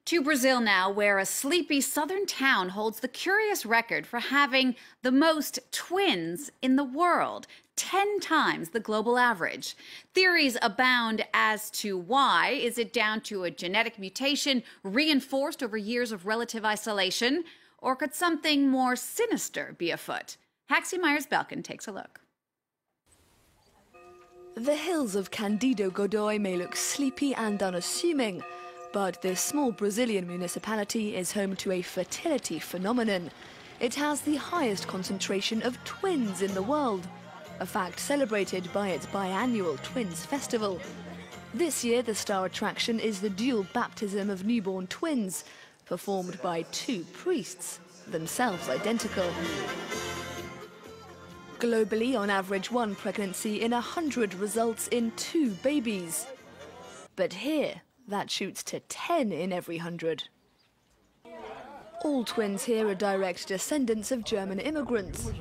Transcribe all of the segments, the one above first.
To Brazil now, where a sleepy southern town holds the curious record for having the most twins in the world, 10 times the global average. Theories abound as to why. Is it down to a genetic mutation reinforced over years of relative isolation? Or could something more sinister be afoot? Haxie Myers-Belkin takes a look. The hills of Candido Godoy may look sleepy and unassuming, but this small Brazilian municipality is home to a fertility phenomenon. It has the highest concentration of twins in the world, a fact celebrated by its biannual Twins Festival. This year, the star attraction is the dual baptism of newborn twins, performed by two priests, themselves identical. Globally, on average, one pregnancy in 100 results in 2 babies. But here, that shoots to 10 in every 100. All twins here are direct descendants of German immigrants.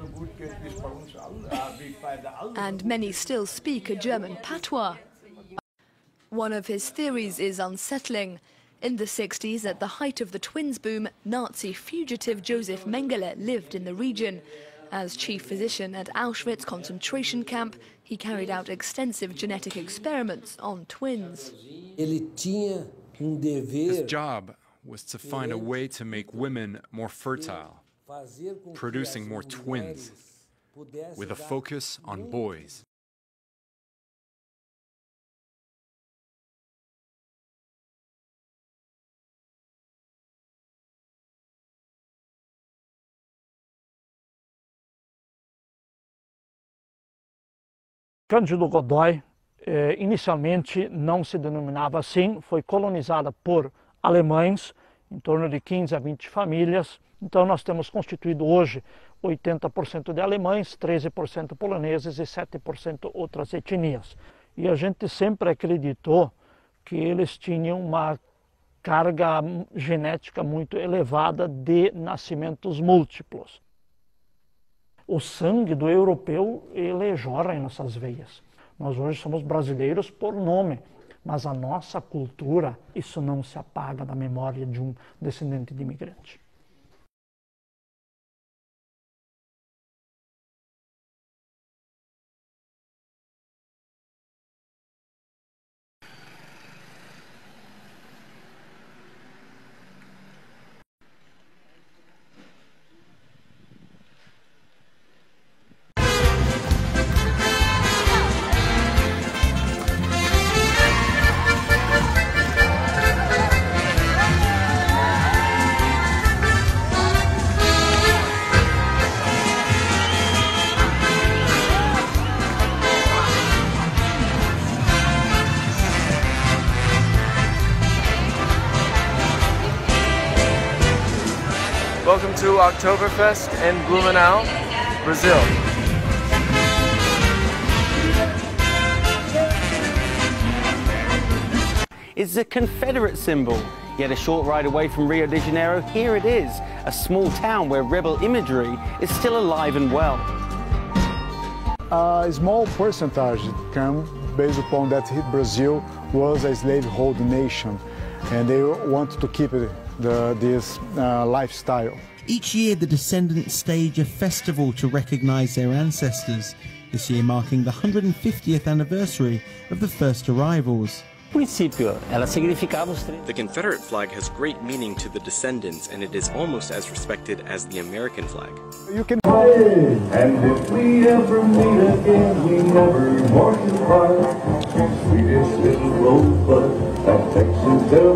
And many still speak a German patois. One of his theories is unsettling. In the 60s, at the height of the twins boom, Nazi fugitive Josef Mengele lived in the region. As chief physician at Auschwitz concentration camp, he carried out extensive genetic experiments on twins. His job was to find a way to make women more fertile, producing more twins, with a focus on boys. Cândido Godoy, inicialmente não se denominava assim, foi colonizada por alemães, em torno de 15 a 20 famílias. Então nós temos constituído hoje 80% de alemães, 13% poloneses e 7% outras etnias. E a gente sempre acreditou que eles tinham uma carga genética muito elevada de nascimentos múltiplos. O sangue do europeu, ele jorra em nossas veias. Nós hoje somos brasileiros por nome, mas a nossa cultura, isso não se apaga da memória de um descendente de imigrante. Welcome to Oktoberfest in Blumenau, Brazil. It's a Confederate symbol, yet a short ride away from Rio de Janeiro, here it is, a small town where rebel imagery is still alive and well. A small percentage come based upon that Brazil was a slaveholding nation and they want to keep this lifestyle. Each year the descendants stage a festival to recognise their ancestors, this year marking the 150th anniversary of the first arrivals. The Confederate flag has great meaning to the descendants, and it is almost as respected as the American flag. You can. And if we ever meet again, we never more to part. Sweetest little rosebud that Texas ever